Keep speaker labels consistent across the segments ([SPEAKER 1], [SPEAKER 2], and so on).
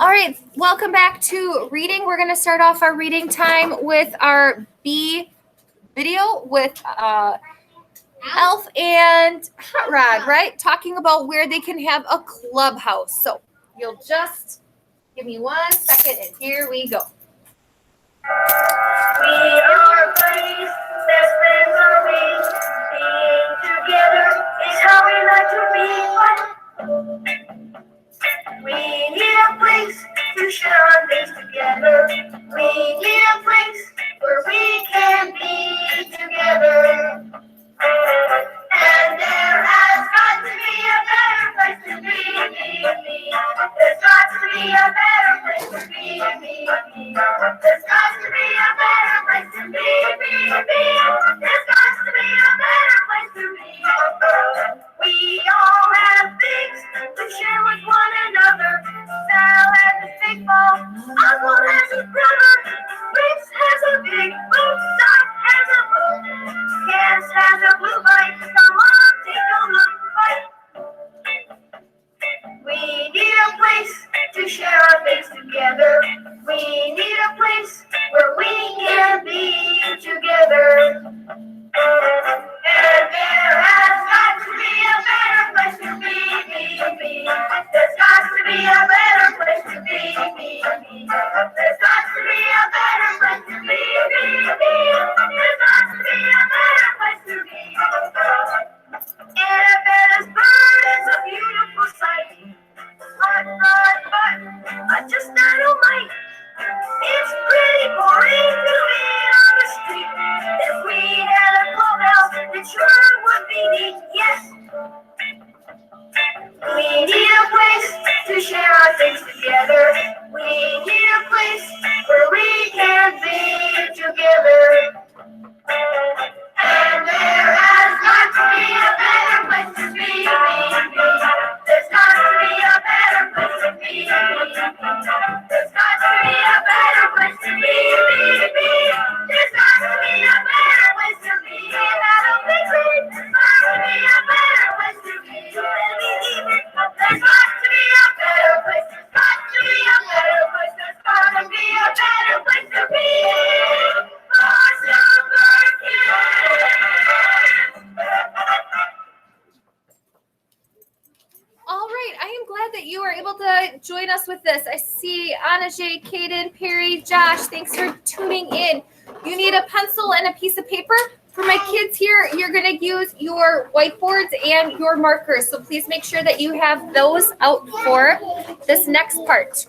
[SPEAKER 1] All right, welcome back to reading. We're going to start off our reading time with our B video with Elf and Hot Rod, right? Talking about where they can have a clubhouse. So you'll just give me 1 second and here we go.
[SPEAKER 2] We are buddies, best friends are we. Being together is how we like to be. We need a place to share our days together. We need a place where we can be together. And there has got to be a better place to be. There's got to be a better place to be. There's got to be a better place to be. There's got to be a better place to be. We all have things to share with one another. Sal has his big ball, Uncle has his brother, Rex has a big boot, Doc has a boot, Yes has a blue bike. Come on, take a look. We need a place to share our things together. We need a place where we can be together. And there has got to be a better place to be. There's got to be a better place to be. There's got to be a better place to be. There's got to be a better place to be. Gettysburg is a beautiful sight. But just dynamite. It's pretty boring to be on the street. If we had a clubhouse, it sure would be neat. Yes. We need a place to share our things together. We need a place where we can be together. And there has got to be a better place to be. There's got to be a better place to be. There's got to be a better place to be. There's got to be a better place to be. There's got to be a better place to be. There's got to be a better place. There's got to be a better place. There's got to be a better place to be.
[SPEAKER 1] All right, I am glad that you are able to join us with this. I see Anna J, Kaden, Perry, Josh, thanks for tuning in. You need a pencil and a piece of paper. For my kids here, you're going to use your whiteboards and your markers. So please make sure that you have those out for this next part.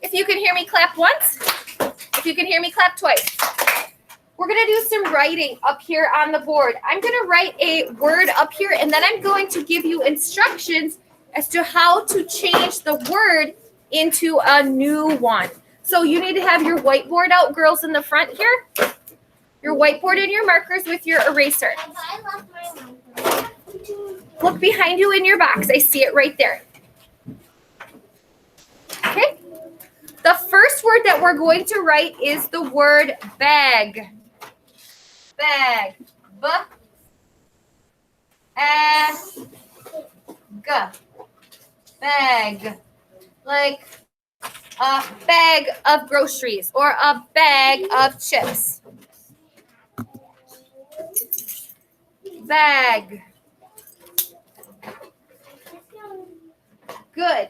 [SPEAKER 1] If you can hear me, clap once. If you can hear me, clap twice. We're going to do some writing up here on the board. I'm going to write a word up here, and then I'm going to give you instructions as to how to change the word into a new one. So you need to have your whiteboard out, girls in the front here. Your whiteboard and your markers with your eraser. Look behind you in your box. I see it right there. Okay. The first word that we're going to write is the word bag. Bag. B-A-G. Bag. Like a bag of groceries or a bag of chips. Bag. Good.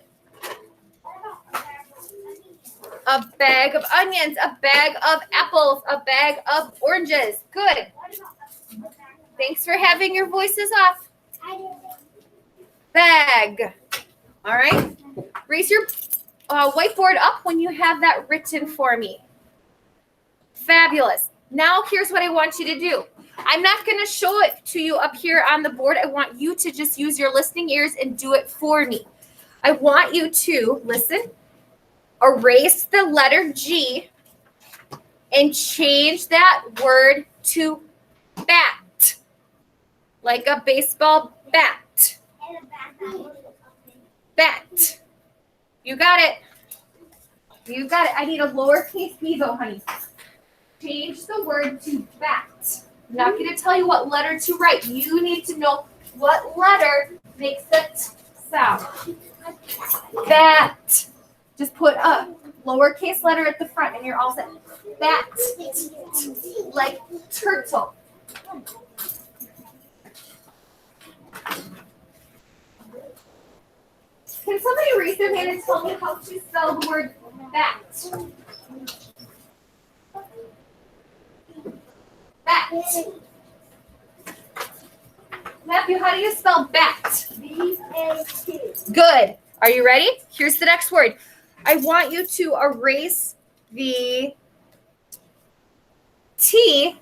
[SPEAKER 1] A bag of onions, a bag of apples, a bag of oranges. Good. Thanks for having your voices off. Bag. All right. Raise your whiteboard up when you have that written for me. Fabulous. Now here's what I want you to do. I'm not going to show it to you up here on the board. I want you to just use your listening ears and do it for me. I want you to, listen, erase the letter G and change that word to bat, like a baseball bat. Bat. You got it. You got it. I need a lowercase b though, honey. Change the word to bat. I'm not going to tell you what letter to write. You need to know what letter makes the t sound. Bat. Just put a lowercase letter at the front and you're all set. Bat. Like turtle. Can somebody raise their hand and tell me how to spell the word bat? Bat. Matthew, how do you spell bat? B-A-T. Good. Are you ready? Here's the next word. I want you to erase the T.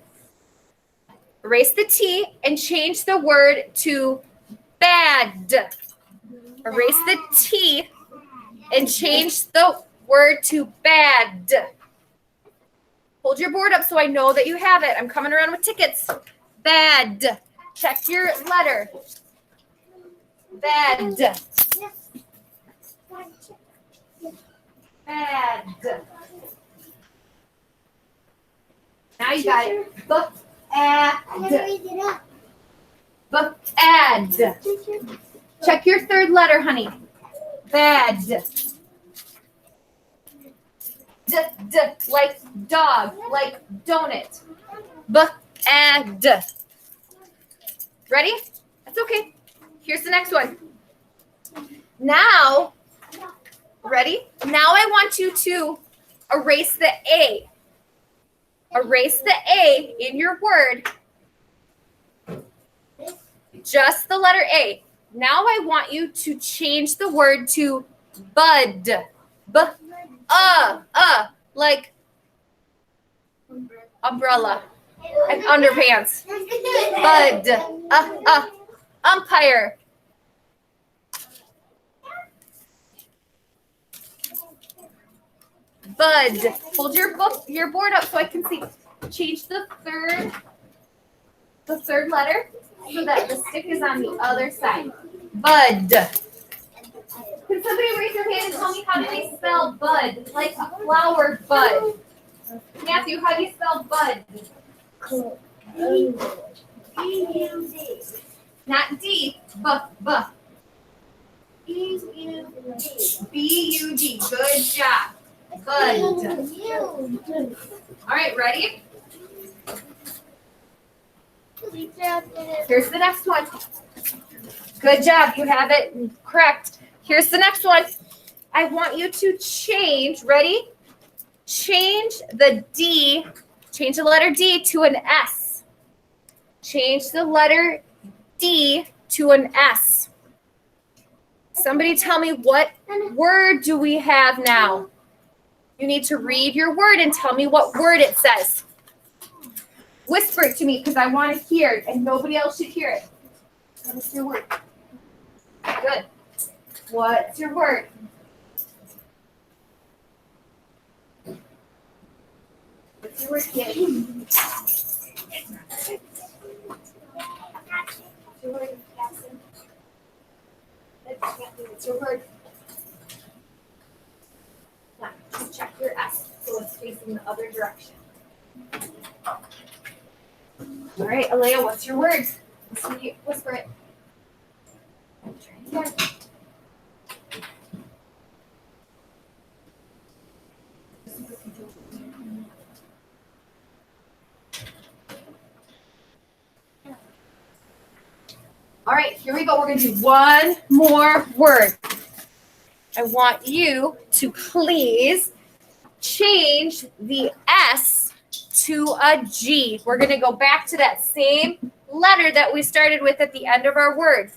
[SPEAKER 1] Erase the T and change the word to bad. Erase the T and change the word to bad. Hold your board up so I know that you have it. I'm coming around with tickets. Bad. Check your letter. Bad. Bad. Now you got it. Bad. Bad. Check your third letter, honey. Bad. Like dog, like donut. Bad. Ready? That's okay. Here's the next one. Now, ready? Now I want you to erase the A. Erase the A in your word. Just the letter A. Now I want you to change the word to bud. Like umbrella and underpants. Bud. Umpire. Bud. Hold your board up so I can see. Change the third letter so that the stick is on the other side. Bud. Can somebody raise their hand and tell me how do they spell bud? Like a flower bud. Matthew, how do you spell bud? B-U-D. Not D. B. B-U-D. B-U-D. Good job. Bud. All right, ready? Here's the next one. Good job. You have it correct. Here's the next one. I want you to change. Ready? Change the D. Change the letter D to an S. Change the letter D to an S. Somebody tell me what word do we have now? You need to read your word and tell me what word it says. Whisper it to me because I want to hear it and nobody else should hear it. What's your word? Good. What's your word? What's your word, kid? What's your word, Jackson? What's your word? Now, just check your S so it's facing the other direction. All right, Alea, what's your word? Whisper it. Try it again. All right, here we go. We're going to do one more word. I want you to please change the S to a G. We're going to go back to that same letter that we started with at the end of our word.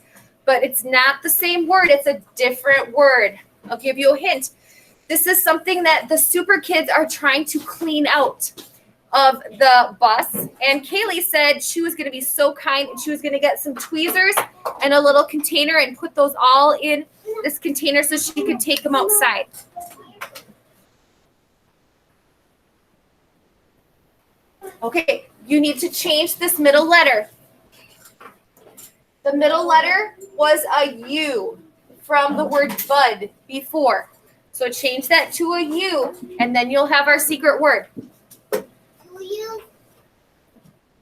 [SPEAKER 1] But it's not the same word. It's a different word. I'll give you a hint. This is something that the super kids are trying to clean out of the bus. And Kaylee said she was going to be so kind and she was going to get some tweezers and a little container and put those all in this container so she could take them outside. Okay, you need to change this middle letter. The middle letter was a U from the word bud before. So change that to a U and then you'll have our secret word.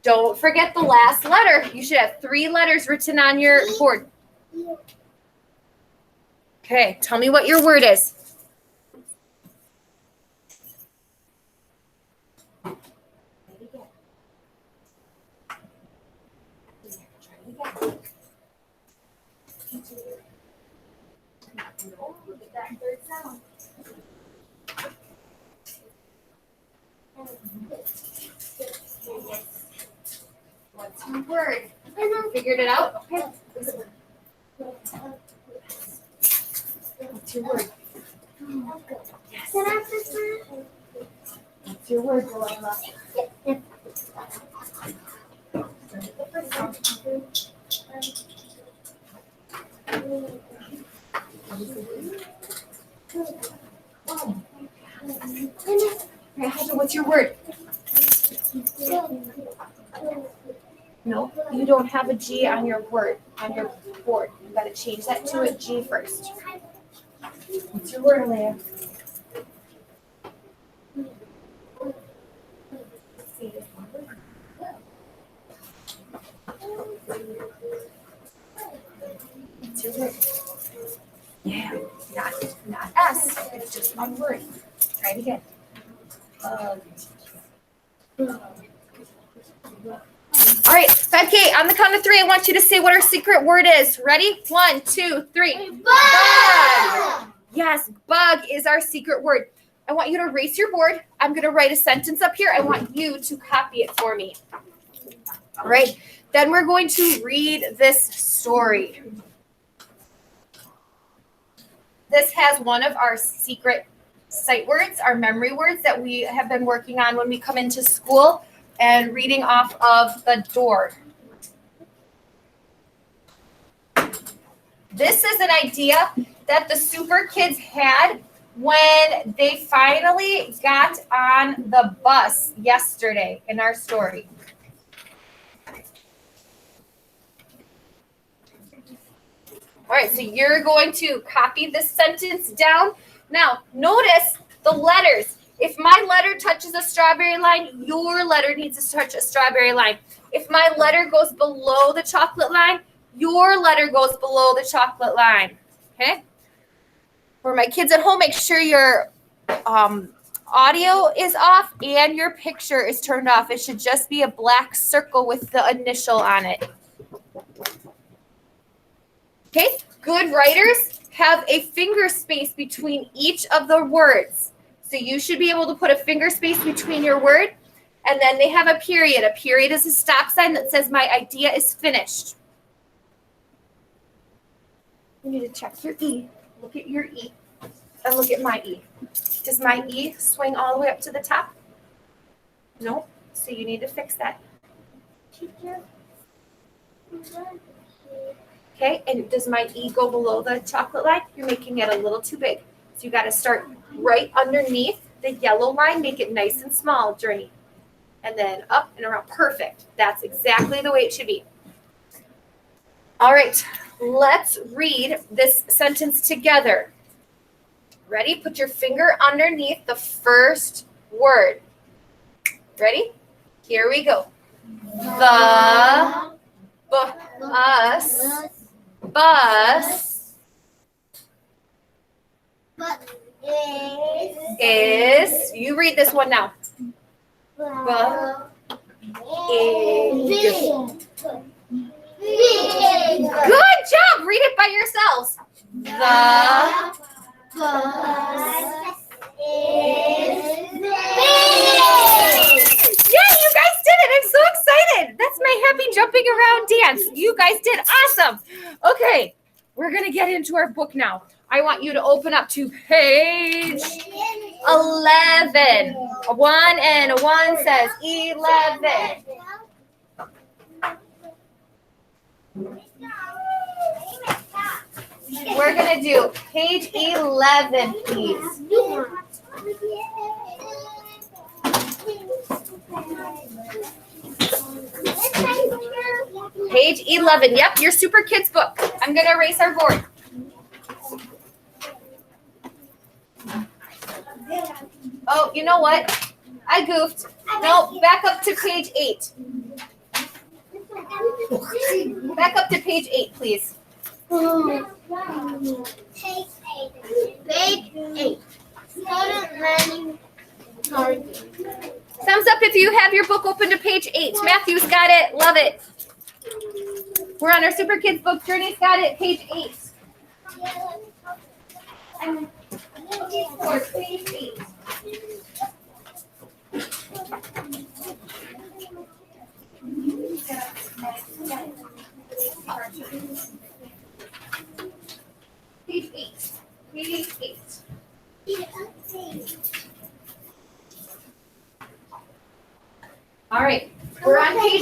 [SPEAKER 1] Don't forget the last letter. You should have 3 letters written on your board. Okay, tell me what your word is. What's your word? Figured it out? Okay. What's your word? Yes. What's your word, Delilah? Okay, Hazel, what's your word? No, you don't have a G on your word, on your board. You gotta change that to a G first. What's your word, Leah? What's your word? Yeah, not S. It's just one word. Try it again. All right, 5K, on the count of 3, I want you to say what our secret word is. Ready? 1, 2, 3. Bug! Yes, bug is our secret word. I want you to erase your board. I'm going to write a sentence up here. I want you to copy it for me. All right, then we're going to read this story. This has one of our secret sight words, our memory words that we have been working on when we come into school and reading off of the door. This is an idea that the Super Kids had when they finally got on the bus yesterday in our story. All right, so you're going to copy this sentence down. Now, notice the letters. If my letter touches a strawberry line, your letter needs to touch a strawberry line. If my letter goes below the chocolate line, your letter goes below the chocolate line. Okay? For my kids at home, make sure your audio is off and your picture is turned off. It should just be a black circle with the initial on it. Okay? Good writers have a finger space between each of the words. So you should be able to put a finger space between your word, and then they have a period. A period is a stop sign that says my idea is finished. You need to check your E. Look at your E, and look at my E. Does my E swing all the way up to the top? No. So you need to fix that. Okay, and does my E go below the chocolate line? You're making it a little too big. So you got to start right underneath the yellow line, make it nice and small, Journey. And then up and around. Perfect. That's exactly the way it should be. All right, let's read this sentence together. Ready? Put your finger underneath the first word. Ready? Here we go. The bus is, you read this one now. Good job. Read it by yourselves. The bus is big. Yeah, you guys did it. I'm so excited. That's my happy jumping around dance. You guys did awesome. Okay, we're going to get into our book now. I want you to open up to page 11. A 1 and a 1 says 11. We're going to do page 11, please. Page 11. Yep, your Super Kids book. I'm going to erase our board. Oh, you know what? I goofed. No, back up to page 8. Back up to page 8, please.
[SPEAKER 2] Page 8. Student learning target.
[SPEAKER 1] Thumbs up if you have your book open to page 8. Matthew's got it. Love it. We're on our Super Kids book. Journey's got it. Page 8. I'm looking for page 8. Page 8. Page 8. All right, we're on page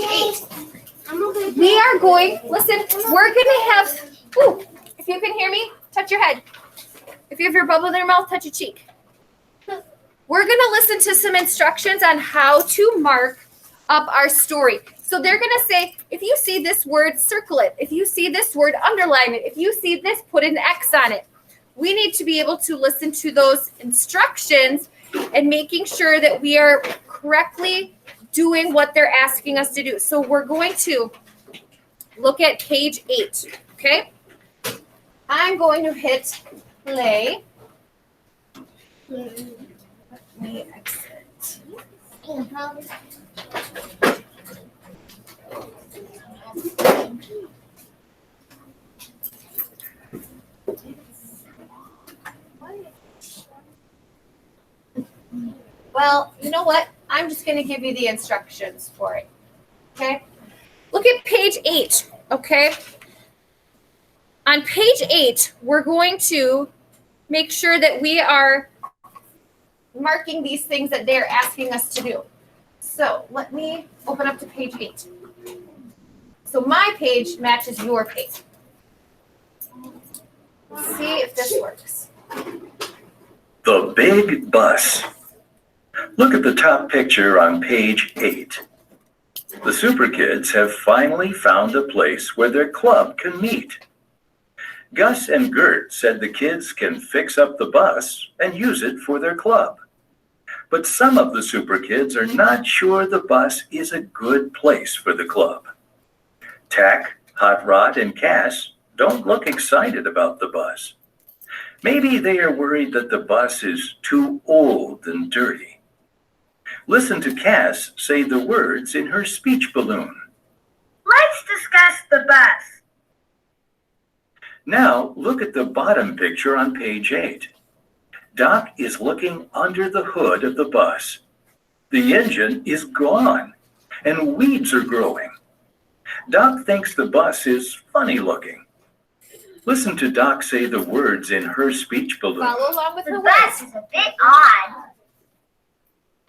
[SPEAKER 1] 8. We are going, listen, we're going to have, ooh, if you can hear me, touch your head. If you have your bubble in your mouth, touch your cheek. We're going to listen to some instructions on how to mark up our story. So they're going to say, if you see this word, circle it. If you see this word, underline it. If you see this, put an X on it. We need to be able to listen to those instructions and making sure that we are correctly doing what they're asking us to do. So we're going to look at page 8, okay? I'm going to hit play. Let me exit. Well, you know what? I'm just going to give you the instructions for it, okay? Look at page 8, okay? On page 8, we're going to make sure that we are marking these things that they're asking us to do. So let me open up to page 8. So my page matches your page. Let's see if this works.
[SPEAKER 3] The Big Bus. Look at the top picture on page 8. The Super Kids have finally found a place where their club can meet. Gus and Gert said the kids can fix up the bus and use it for their club. But some of the Super Kids are not sure the bus is a good place for the club. Tack, Hot Rod, and Cass don't look excited about the bus. Maybe they are worried that the bus is too old and dirty. Listen to Cass say the words in her speech balloon.
[SPEAKER 2] Let's discuss the bus.
[SPEAKER 3] Now look at the bottom picture on page 8. Doc is looking under the hood of the bus. The engine is gone, and weeds are growing. Doc thinks the bus is funny looking. Listen to Doc say the words in her speech balloon.
[SPEAKER 1] Follow along with her
[SPEAKER 2] The
[SPEAKER 1] words.
[SPEAKER 2] bus is a bit odd.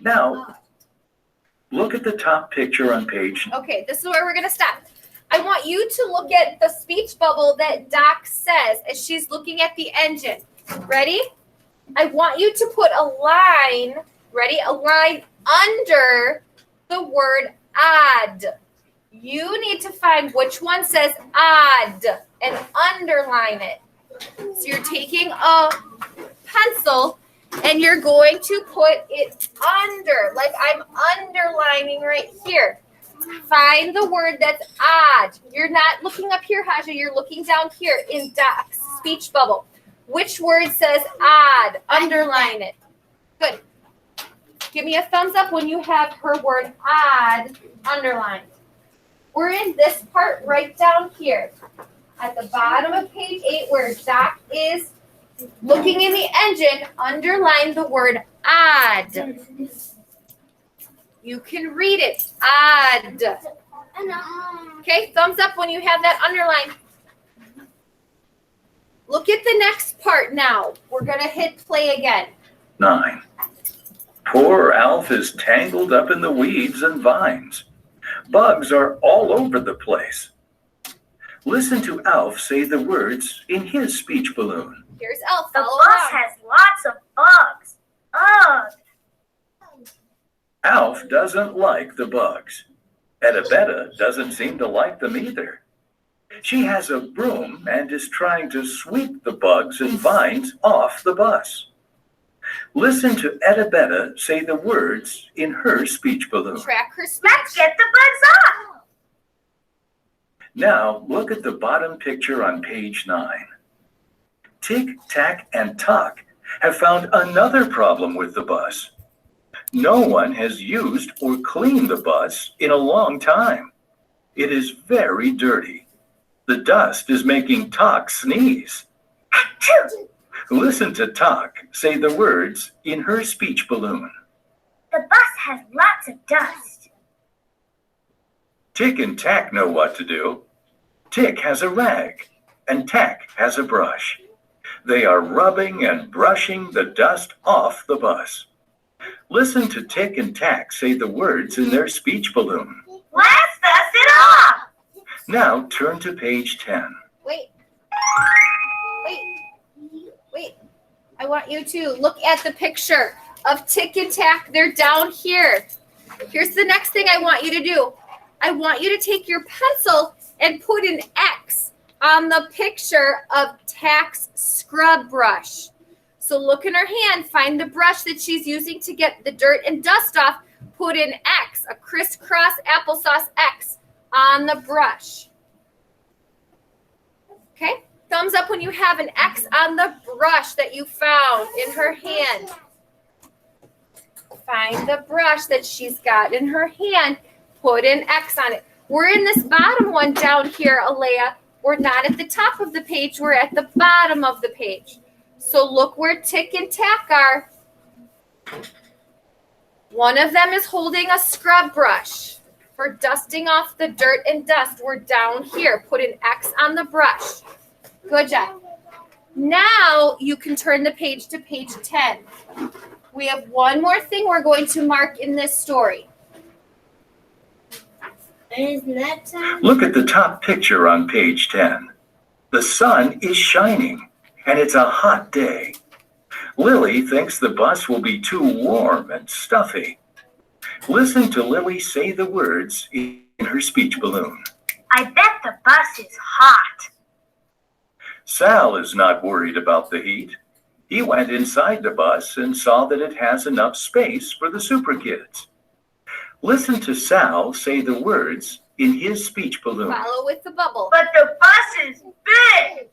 [SPEAKER 3] Now, look at the top picture on page.
[SPEAKER 1] Okay, this is where we're going to stop. I want you to look at the speech bubble that Doc says as she's looking at the engine. Ready? I want you to put a line, ready? A line under the word odd. You need to find which one says odd and underline it. So you're taking a pencil and you're going to put it under, like I'm underlining right here. Find the word that's odd. You're not looking up here, Haja. You're looking down here in Doc's speech bubble. Which word says odd? Underline it. Good. Give me a thumbs up when you have her word odd underlined. We're in this part right down here. At the bottom of page 8 where Doc is looking in the engine, underline the word odd. You can read it. Odd. Okay, thumbs up when you have that underlined. Look at the next part now. We're going to hit play again.
[SPEAKER 3] 9. Poor Alf is tangled up in the weeds and vines. Bugs are all over the place. Listen to Alf say the words in his speech balloon.
[SPEAKER 1] Here's Elf.
[SPEAKER 2] The
[SPEAKER 1] Follow
[SPEAKER 2] bus
[SPEAKER 1] along.
[SPEAKER 2] has lots of bugs. Ugh.
[SPEAKER 3] Alf doesn't like the bugs. Edabetta doesn't seem to like them either. She has a broom and is trying to sweep the bugs and vines off the bus. Listen to Edabetta say the words in her speech balloon.
[SPEAKER 1] Track her speech.
[SPEAKER 2] Let's get the bugs off.
[SPEAKER 3] Now look at the bottom picture on page 9. Tick, Tack, and Tock have found another problem with the bus. No one has used or cleaned the bus in a long time. It is very dirty. The dust is making Tock sneeze.
[SPEAKER 2] Achoo!
[SPEAKER 3] Listen to Tock say the words in her speech balloon.
[SPEAKER 2] The bus has lots of dust.
[SPEAKER 3] Tick and Tack know what to do. Tick has a rag, and Tack has a brush. They are rubbing and brushing the dust off the bus. Listen to Tick and Tack say the words in their speech balloon.
[SPEAKER 2] Let's dust it off!
[SPEAKER 3] Now turn to page 10.
[SPEAKER 1] Wait. I want you to look at the picture of Tick and Tack. They're down here. Here's the next thing I want you to do. I want you to take your pencil and put an X on the picture of Tack's scrub brush. So look in her hand, find the brush that she's using to get the dirt and dust off. Put an X, a crisscross applesauce X on the brush. Okay? Thumbs up when you have an X on the brush that you found in her hand. Find the brush that she's got in her hand. Put an X on it. We're in this bottom one down here, Alea. We're not at the top of the page. We're at the bottom of the page. So look where Tick and Tack are. One of them is holding a scrub brush for dusting off the dirt and dust. We're down here. Put an X on the brush. Good job. Now you can turn the page to page 10. We have one more thing we're going to mark in this story.
[SPEAKER 3] Look at the top picture on page 10. The sun is shining, and it's a hot day. Lily thinks the bus will be too warm and stuffy. Listen to Lily say the words in her speech balloon.
[SPEAKER 2] I bet the bus is hot.
[SPEAKER 3] Sal is not worried about the heat. He went inside the bus and saw that it has enough space for the super kids. Listen to Sal say the words in his speech balloon.
[SPEAKER 1] Follow with the bubble.
[SPEAKER 2] But the bus is big.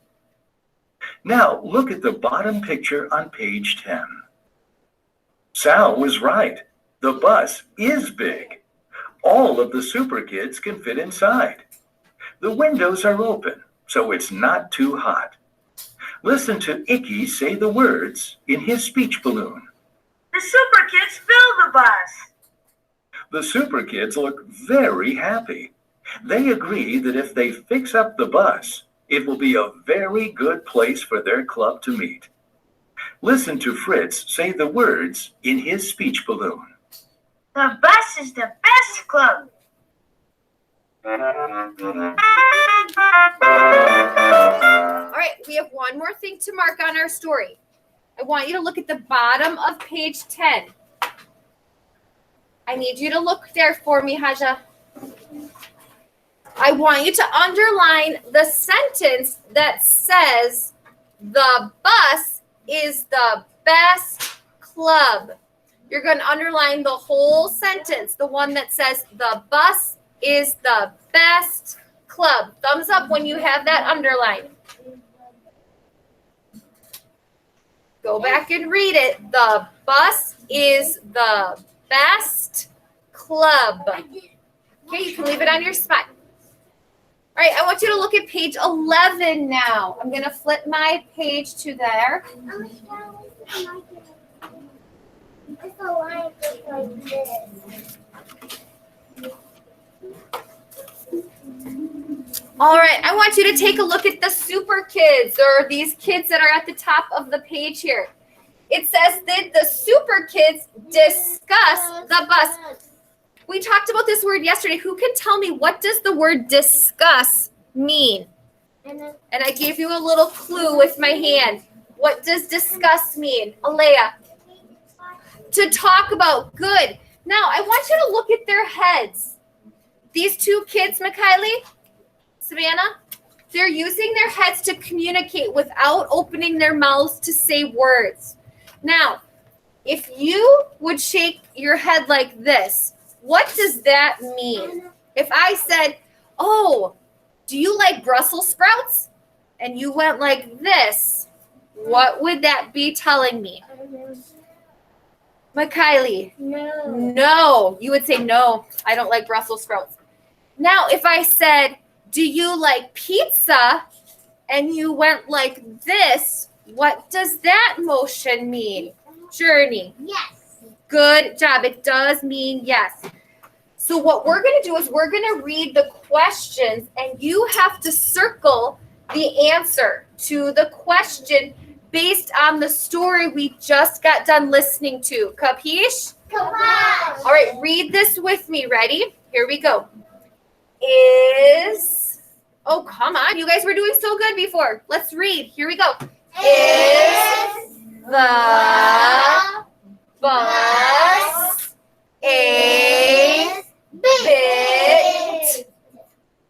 [SPEAKER 3] Now look at the bottom picture on page 10. Sal was right. The bus is big. All of the super kids can fit inside. The windows are open, so it's not too hot. Listen to Icky say the words in his speech balloon.
[SPEAKER 2] The super kids fill the bus.
[SPEAKER 3] The super kids look very happy. They agree that if they fix up the bus, it will be a very good place for their club to meet. Listen to Fritz say the words in his speech balloon.
[SPEAKER 2] The bus is the best club.
[SPEAKER 1] All right, we have one more thing to mark on our story. I want you to look at the bottom of page 10. I need you to look there for me, Haja. I want you to underline the sentence that says the bus is the best club. You're going to underline the whole sentence, the one that says the bus is the best club. Thumbs up when you have that underlined. Go back and read it. The bus is the best club. Okay, you can leave it on your spot. All right, I want you to look at page 11 now. I'm going to flip my page to there. All right, I want you to take a look at the super kids, or these kids that are at the top of the page here. It says that the super kids discuss the bus. We talked about this word yesterday. Who can tell me, what does the word discuss mean? And I gave you a little clue with my hand. What does discuss mean? Alea. To talk about. Good. Now, I want you to look at their heads. These two kids, Mikhaili, Savannah, they're using their heads to communicate without opening their mouths to say words. Now, if you would shake your head like this, what does that mean? If I said, oh, Do you like Brussels sprouts? And you went like this. What would that be telling me? Mikaylee.
[SPEAKER 4] No.
[SPEAKER 1] No. You would say no, I don't like Brussels sprouts. Now, if I said, do you like pizza? And you went like this, what does that motion mean? Journey.
[SPEAKER 4] Yes.
[SPEAKER 1] Good job. It does mean yes. So what we're going to do is we're going to read the questions and you have to circle the answer to the question based on the story we just got done listening to. Capiche?
[SPEAKER 4] Come on.
[SPEAKER 1] All right, read this with me. Ready? Here we go. Oh, come on. You guys were doing so good before. Let's read. Here we go. Is the bus a bit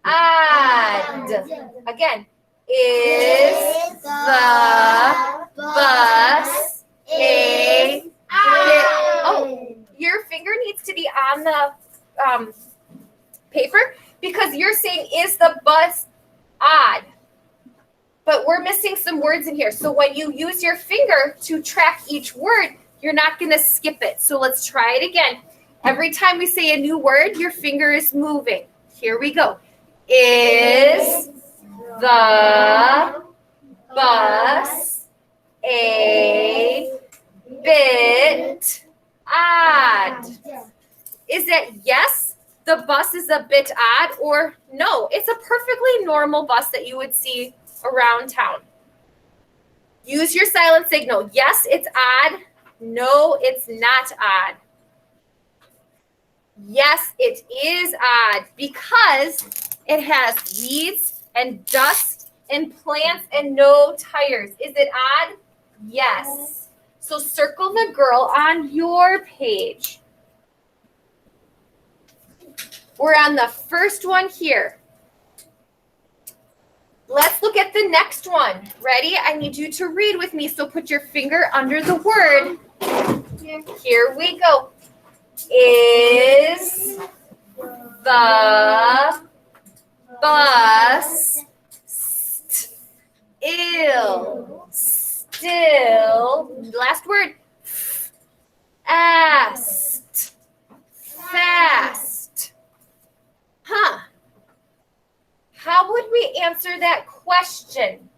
[SPEAKER 1] odd? Again. Is the bus a bit... Oh, your finger needs to be on the paper because you're saying, is the bus odd? But we're missing some words in here. So when you use your finger to track each word, you're not going to skip it. So let's try it again. Every time we say a new word, your finger is moving. Here we go. Is the bus a bit odd? Is it yes, the bus is a bit odd, or no, it's a perfectly normal bus that you would see around town? Use your silent signal. Yes, it's odd. No, it's not odd. Yes, it is odd because it has weeds and dust and plants and no tires. Is it odd? Yes. So circle the girl on your page. We're on the first one here. Let's look at the next one. Ready? I need you to read with me. So put your finger under the word. Here we go. Is the bus still, last word, fast? Huh. How would we answer that question?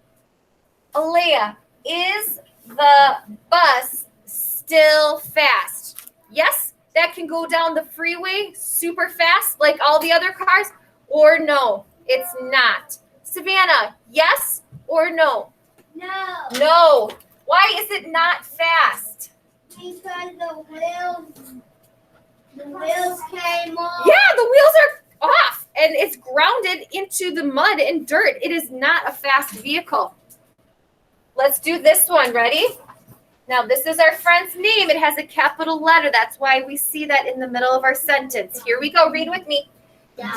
[SPEAKER 1] Alea, is the bus still fast? Yes, that can go down the freeway super fast like all the other cars, or no, it's not. Savannah, yes or no?
[SPEAKER 4] No.
[SPEAKER 1] No. Why is it not fast?
[SPEAKER 4] Because the wheels came off.
[SPEAKER 1] Yeah, the wheels are off and it's grounded into the mud and dirt. It is not a fast vehicle. Let's do this one. Ready? Now, this is our friend's name. It has a capital letter. That's why we see that in the middle of our sentence. Here we go. Read with me.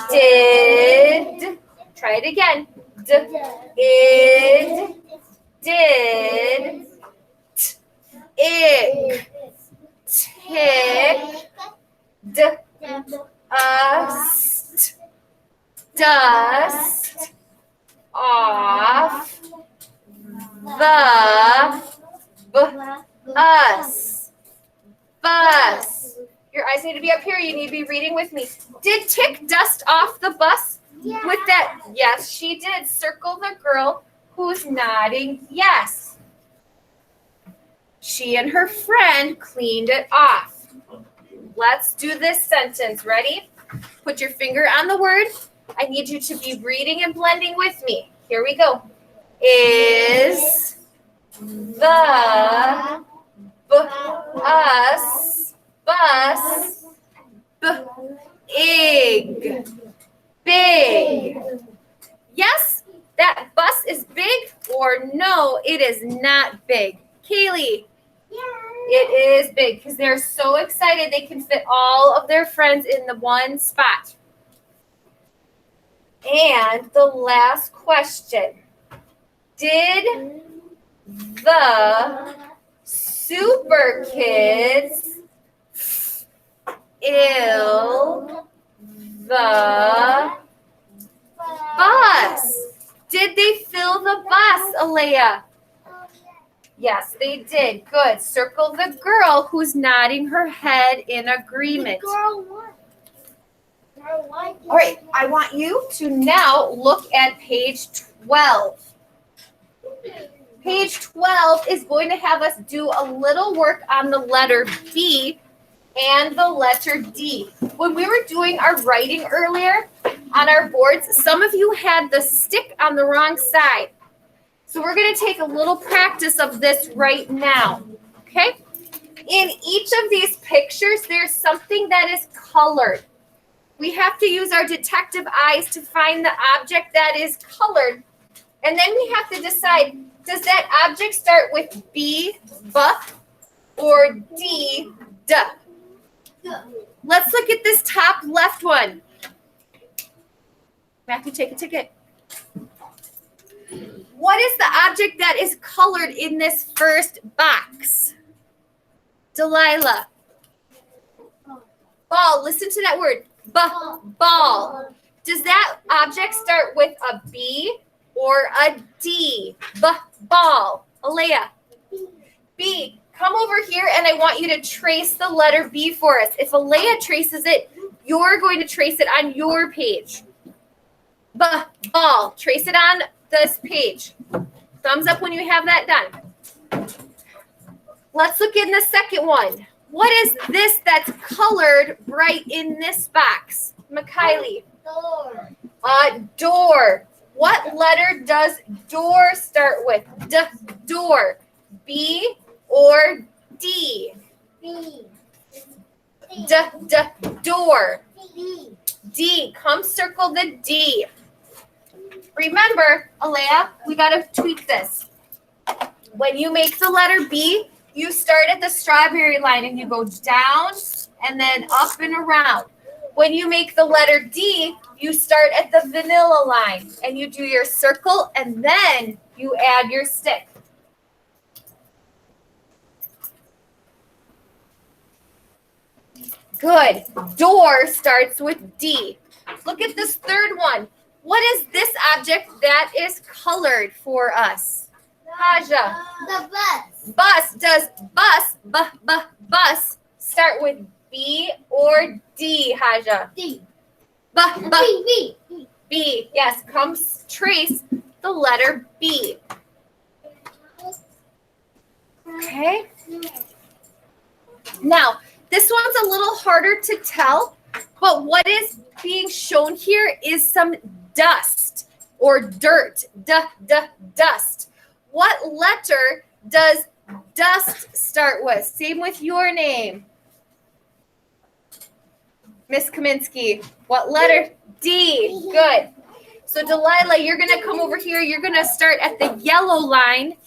[SPEAKER 1] Did, try it again. Did, ig, tick, dust, off, the us, bus. Your eyes need to be up here. You need to be reading with me. Did Tick dust off the bus with that? Yes, she did. Circle the girl who's nodding yes. She and her friend cleaned it off. Let's do this sentence. Ready? Put your finger on the word. I need you to be reading and blending with me. Here we go. Is the us bus big? Yes, that bus is big, or no, it is not big. Kaylee, it is big because they're so excited they can fit all of their friends in the one spot. And the last question. Did the super kids fill the bus? the bus, Alea. Yes, they did. Good. Circle the girl who's nodding her head in agreement.
[SPEAKER 4] Girl one. Girl one.
[SPEAKER 1] All right, I want you to now look at page 12. Page 12 is going to have us do a little work on the letter B and the letter D. When we were doing our writing earlier on our boards, some of you had the stick on the wrong side. So we're going to take a little practice of this right now, okay? In each of these pictures, there's something that is colored. We have to use our detective eyes to find the object that is colored. And then we have to decide, does that object start with B, buff, or D, duh? Let's look at this top left one. Matthew, take a ticket. What is the object that is colored in this first box? Delilah. Ball. Listen to that word. Ball. Does that object start with a B or a D? Ball. Alea. B. Come over here and I want you to trace the letter B for us. If Alea traces it, you're going to trace it on your page. Ball. Trace it on this page. Thumbs up when you have that done. Let's look in the second one. What is this that's colored right in this box? Mikaylee.
[SPEAKER 4] Door.
[SPEAKER 1] Door. What letter does door start with? Door. B or D?
[SPEAKER 4] B.
[SPEAKER 1] Door.
[SPEAKER 4] B.
[SPEAKER 1] D. Come circle the D. Remember, Alea, we got to tweak this. When you make the letter B, you start at the strawberry line and you go down and then up and around. When you make the letter D, you start at the vanilla line and you do your circle and then you add your stick. Good. Door starts with D. Look at this third one. What is this object that is colored for us? Haja.
[SPEAKER 4] The bus.
[SPEAKER 1] Bus. Does bus start with B or D, Haja?
[SPEAKER 4] D.
[SPEAKER 1] B.
[SPEAKER 4] B.
[SPEAKER 1] B. Yes, come trace the letter B. Okay. Now, this one's a little harder to tell, but what is being shown here is some dust or dirt. Dust. What letter does dust start with? Same with your name. Miss Kaminsky. What letter? D. Good. So Delilah, you're going to come over here. You're going to start at the yellow line,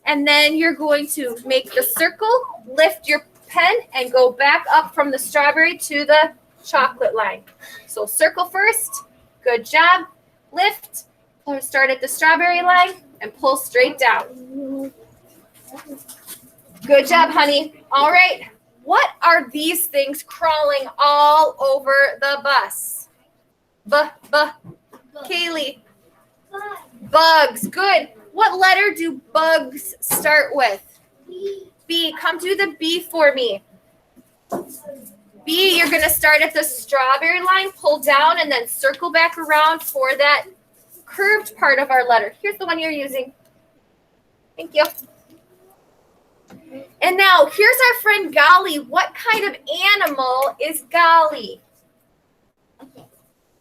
[SPEAKER 1] and then you're going to make the circle, lift your pen, and go back up from the strawberry to the chocolate line. So circle first. Good job. Lift. Start at the strawberry line and pull straight down. Good job, honey. All right. What are these things crawling all over the bus? Kaylee. Bugs. Good. What letter do bugs start with? B. Come do the B for me. B, you're going to start at the strawberry line, pull down, and then circle back around for that curved part of our letter. Here's the one you're using. Thank you. And now, here's our friend Golly. What kind of animal is Golly?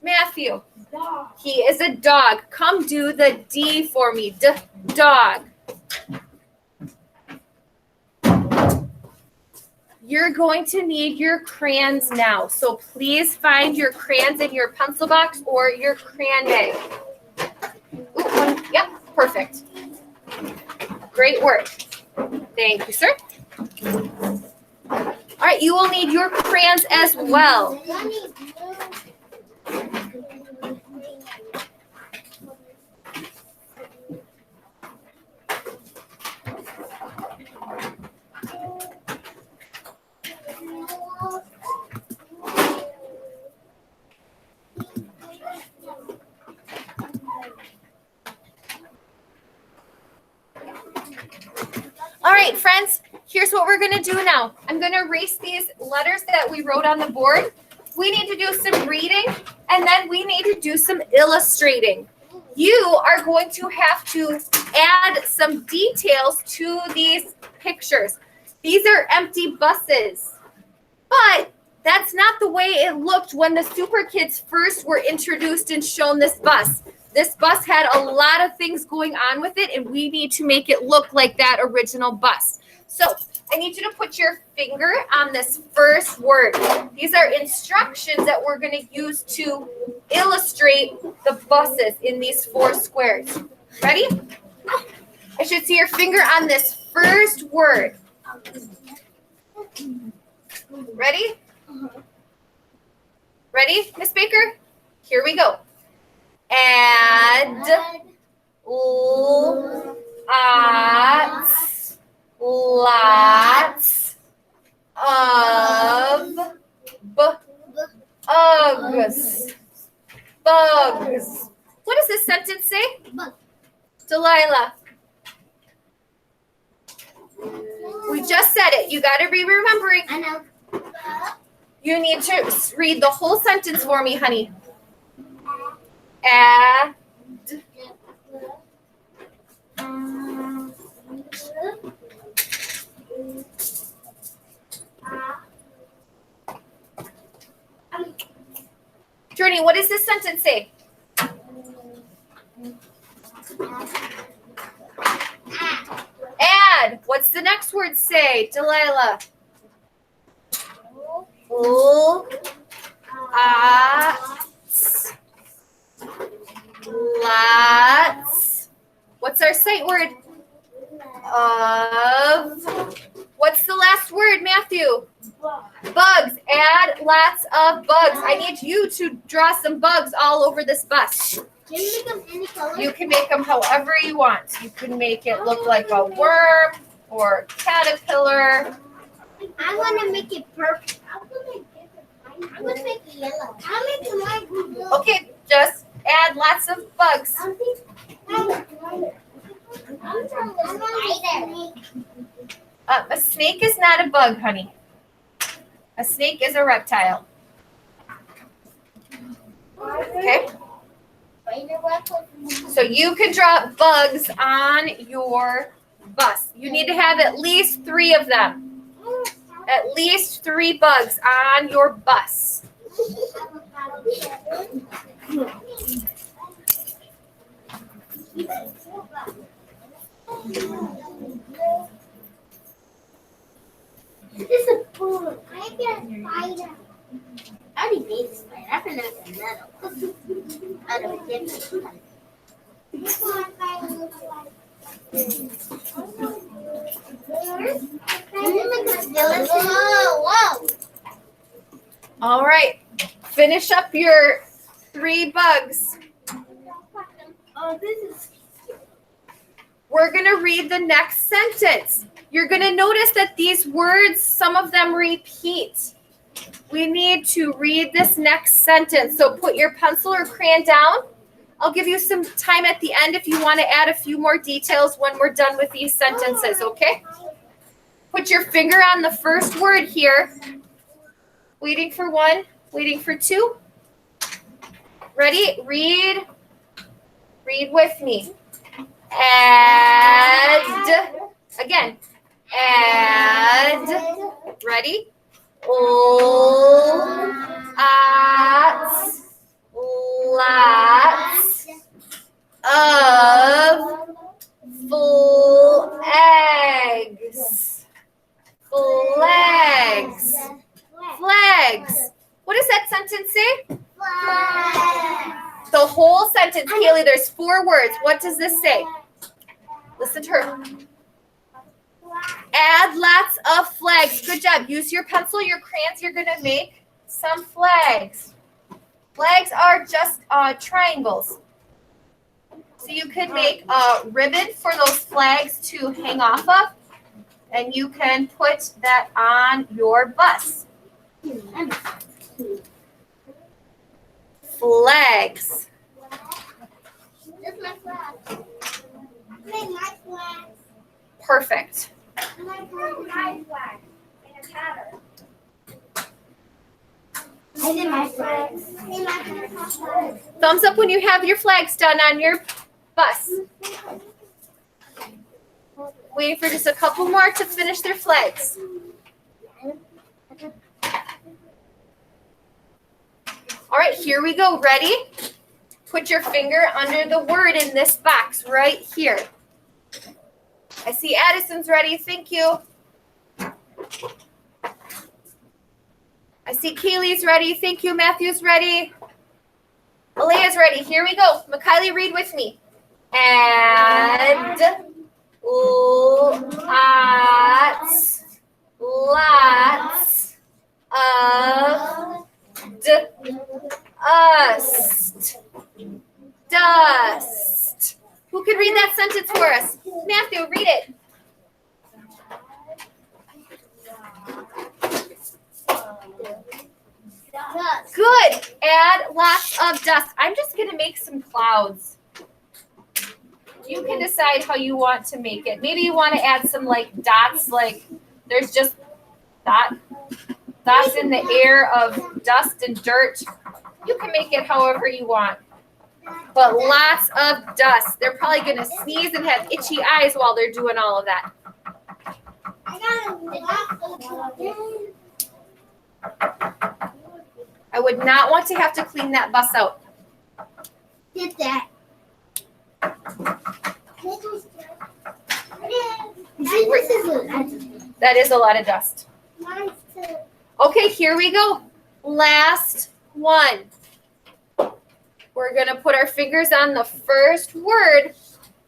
[SPEAKER 1] Matthew.
[SPEAKER 4] Dog.
[SPEAKER 1] He is a dog. Come do the D for me. Dog. You're going to need your crayons now. So please find your crayons in your pencil box or your crayon bag. Ooh, yep, perfect. Great work. Thank you, sir. All right, you will need your crayons as well. friends, here's what we're going to do now. I'm going to erase these letters that we wrote on the board. We need to do some reading, and then we need to do some illustrating. You are going to have to add some details to these pictures. These are empty buses, but that's not the way it looked when the Super Kids first were introduced and shown this bus. This bus had a lot of things going on with it, and we need to make it look like that original bus. So I need you to put your finger on this first word. These are instructions that we're going to use to illustrate the buses in these 4 squares. Ready? I should see your finger on this first word. Ready? Ready, Miss Baker? Here we go. Add lots of bugs. Bugs. What does this sentence say?
[SPEAKER 4] Bug.
[SPEAKER 1] Delilah. We just said it. You got to be remembering.
[SPEAKER 4] I know.
[SPEAKER 1] You need to read the whole sentence for me, honey. Add Journey, what does this sentence say? Add. What's the next word say, Delilah? Lots. What's our sight word? Of. What's the last word, Matthew? Bugs. Add lots of bugs. I need you to draw some bugs all over this bus.
[SPEAKER 4] Can you make them any color?
[SPEAKER 1] You can make them however you want. You can make it look like a worm or caterpillar.
[SPEAKER 4] I want to make it purple. I'm going to make it yellow. I'll make it light blue.
[SPEAKER 1] Okay, just add lots of bugs.
[SPEAKER 4] I'm from the spider.
[SPEAKER 1] A snake is not a bug, honey. A snake is a reptile. Okay? So you can draw bugs on your bus. You need to have at least 3 of them. At least 3 bugs on your bus.
[SPEAKER 4] This is a pool. I get a spider. I already made a spider. I pronounced it metal. Out of a different color. Whoa.
[SPEAKER 1] All right. Finish up your 3 bugs.
[SPEAKER 4] Oh, this is.
[SPEAKER 1] We're going to read the next sentence. You're going to notice that these words, some of them repeat. We need to read this next sentence. So put your pencil or crayon down. I'll give you some time at the end if you want to add a few more details when we're done with these sentences, okay? Put your finger on the first word here. Waiting for 1, waiting for 2. Ready? Read. Read with me. Add. Again. Add. Ready? Lots of flags. Flags. Flags. What does that sentence say? The whole sentence, Kaylee, there's 4 words. What does this say? Listen to her. Add lots of flags. Good job. Use your pencil, your crayons. You're going to make some flags. Flags are just triangles. So you can make a ribbon for those flags to hang off of, and you can put that on your bus. Flags.
[SPEAKER 4] This is my flag. Make my flag.
[SPEAKER 1] Perfect.
[SPEAKER 4] I did my flags.
[SPEAKER 1] Thumbs up when you have your flags done on your bus. Waiting for just a couple more to finish their flags. All right, here we go. Ready? Put your finger under the word in this box right here. I see Addison's ready. Thank you. I see Kaylee's ready. Thank you. Matthew's ready. Alea's ready. Here we go. Makaylee, read with me. And lots of dust. Who can read that sentence for us? Matthew, read it. Good. Add lots of dust. I'm just going to make some clouds. You can decide how you want to make it. Maybe you want to add some like dots, like there's just dots in the air of dust and dirt. You can make it however you want. But lots of dust. They're probably going to sneeze and have itchy eyes while they're doing all of that. I would not want to have to clean that bus out.
[SPEAKER 4] Did that.
[SPEAKER 1] That is a lot of dust. Okay, here we go. Last one. We're going to put our fingers on the first word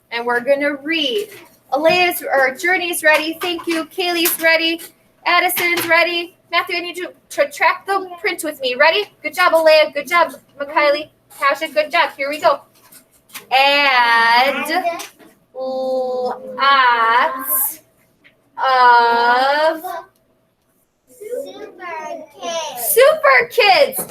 [SPEAKER 1] and we're going to read. Alea's or Journey's ready. Thank you. Kaylee's ready. Addison's ready. Matthew, I need you to track the print with me. Ready? Good job, Alea. Good job, Makaylee. Tasha, good job. Here we go. Add lots of Super Kids.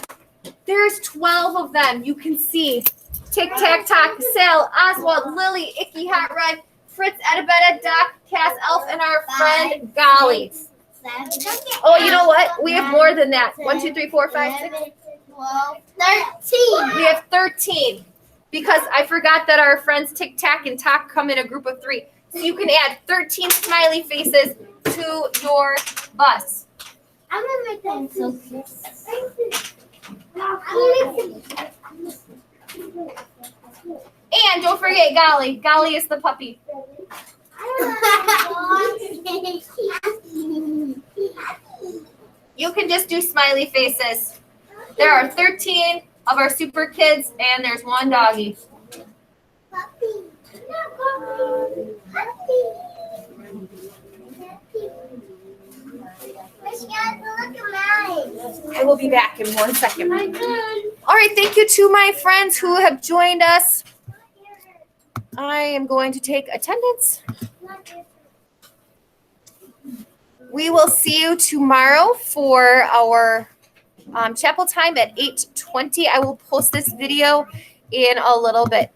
[SPEAKER 1] There's 12 of them. You can see Tic Tac Tock, Sal, Oswald, Lily, Icky, Hot Rod, Fritz, Edabetta, Doc, Cass, Elf, and our friend Golly. Oh, you know what? We have more than that. 1, 2, 3, 4, 5, 6.
[SPEAKER 4] 13.
[SPEAKER 1] We have 13 because I forgot that our friends Tic Tac and Tock come in a group of 3. So you can add 13 smiley faces to your bus.
[SPEAKER 4] I'm gonna make them so cute.
[SPEAKER 1] And don't forget Golly. Golly is the puppy. You can just do smiley faces. There are 13 of our Super Kids, and there's one doggy. I will be back in 1 second. All right, thank you to my friends who have joined us. I am going to take attendance. We will see you tomorrow for our chapel time at 8:20. I will post this video in a little bit.